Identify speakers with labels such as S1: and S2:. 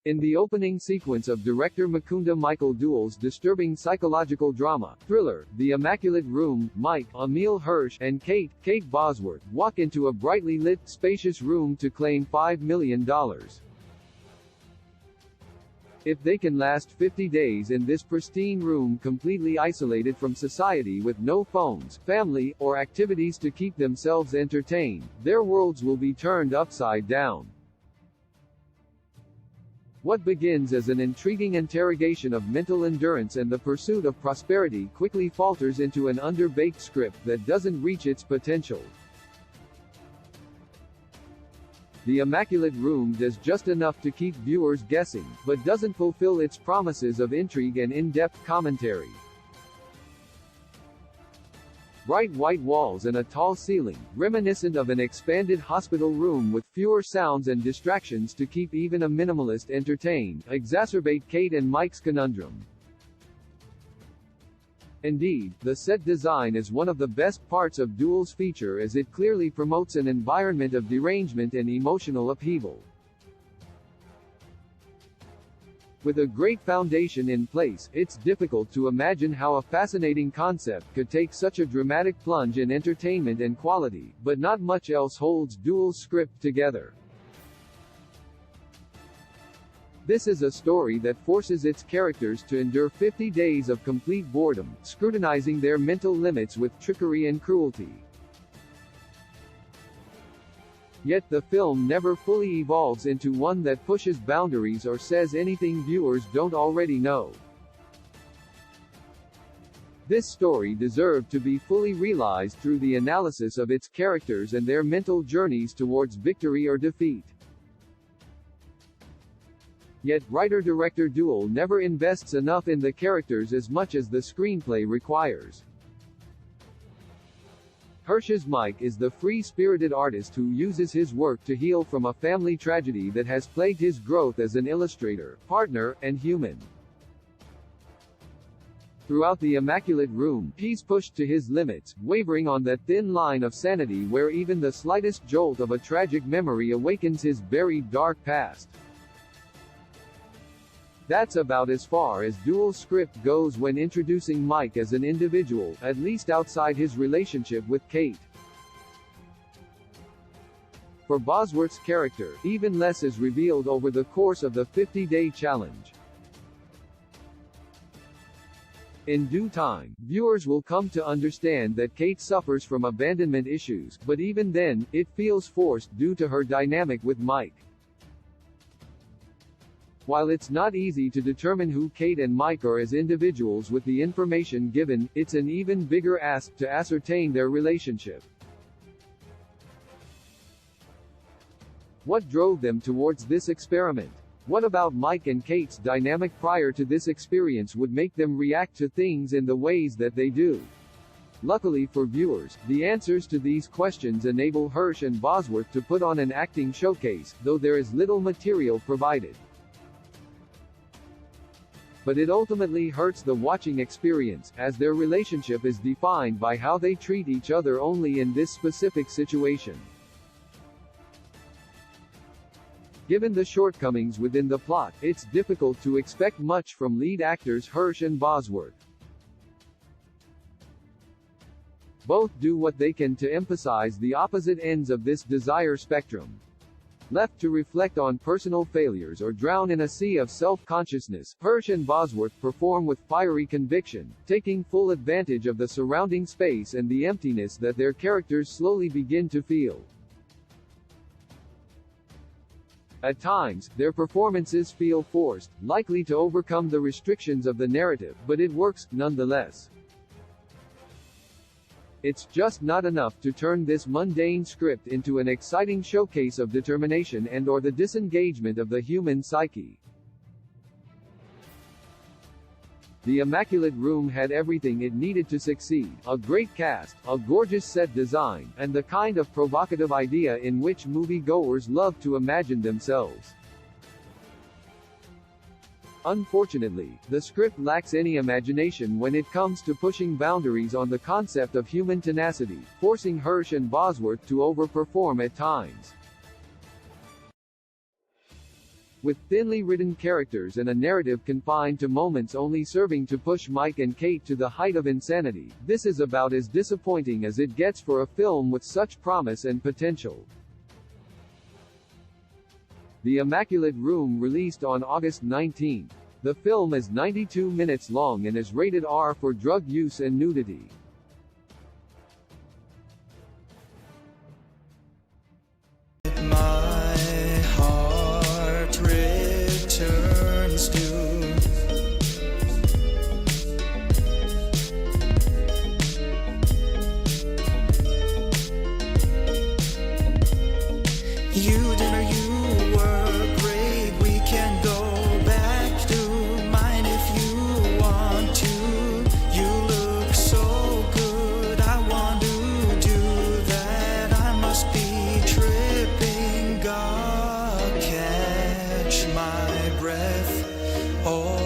S1: In the opening sequence of director Mukunda Michael Duell's disturbing psychological drama, thriller, The Immaculate Room, Mike, Emile Hirsch, and Kate Bosworth, walk into a brightly lit, spacious room to claim $5 million. If they can last 50 days in this pristine room completely isolated from society with no phones, family, or activities to keep themselves entertained, their worlds will be turned upside down. What begins as an intriguing interrogation of mental endurance and the pursuit of prosperity quickly falters into an underbaked script that doesn't reach its potential. The Immaculate Room does just enough to keep viewers guessing, but doesn't fulfill its promises of intrigue and in-depth commentary. Bright white walls and a tall ceiling, reminiscent of an expanded hospital room with fewer sounds and distractions to keep even a minimalist entertained, exacerbate Kate and Mike's conundrum. Indeed, the set design is one of the best parts of Duell's feature as it clearly promotes an environment of derangement and emotional upheaval. With a great foundation in place, it's difficult to imagine how a fascinating concept could take such a dramatic plunge in entertainment and quality, but not much else holds Duell's script together. This is a story that forces its characters to endure 50 days of complete boredom, scrutinizing their mental limits with trickery and cruelty. Yet the film never fully evolves into one that pushes boundaries or says anything viewers don't already know. This story deserved to be fully realized through the analysis of its characters and their mental journeys towards victory or defeat. Yet, writer-director Duell never invests enough in the characters as much as the screenplay requires. Hirsch's Mike is the free-spirited artist who uses his work to heal from a family tragedy that has plagued his growth as an illustrator, partner, and human. Throughout The Immaculate Room, he's pushed to his limits, wavering on that thin line of sanity where even the slightest jolt of a tragic memory awakens his buried dark past. That's about as far as Duell's script goes when introducing Mike as an individual, at least outside his relationship with Kate. For Bosworth's character, even less is revealed over the course of the 50-day challenge. In due time, viewers will come to understand that Kate suffers from abandonment issues, but even then, it feels forced due to her dynamic with Mike. While it's not easy to determine who Kate and Mike are as individuals with the information given, it's an even bigger ask to ascertain their relationship. What drove them towards this experiment? What about Mike and Kate's dynamic prior to this experience would make them react to things in the ways that they do? Luckily for viewers, the answers to these questions enable Hirsch and Bosworth to put on an acting showcase, though there is little material provided. But it ultimately hurts the watching experience, as their relationship is defined by how they treat each other only in this specific situation. Given the shortcomings within the plot, it's difficult to expect much from lead actors Hirsch and Bosworth. Both do what they can to emphasize the opposite ends of this desire spectrum. Left to reflect on personal failures or drown in a sea of self-consciousness, Hirsch and Bosworth perform with fiery conviction, taking full advantage of the surrounding space and the emptiness that their characters slowly begin to feel. At times, their performances feel forced, likely to overcome the restrictions of the narrative, but it works, nonetheless. It's just not enough to turn this mundane script into an exciting showcase of determination and/or the disengagement of the human psyche. The Immaculate Room had everything it needed to succeed: a great cast, a gorgeous set design, and the kind of provocative idea in which moviegoers love to imagine themselves. Unfortunately, the script lacks any imagination when it comes to pushing boundaries on the concept of human tenacity, forcing Hirsch and Bosworth to overperform at times. with thinly written characters and a narrative confined to moments only serving to push Mike and Kate to the height of insanity. This is about as disappointing as it gets for a film with such promise and potential. The Immaculate Room released on August 19. The film is 92 minutes long and is rated R for drug use and nudity.
S2: My heart returns to you. Dinner, you were great. We can go back to mine if you want to. You look so good. I want to do that. I must be tripping. God, catch my breath. Oh.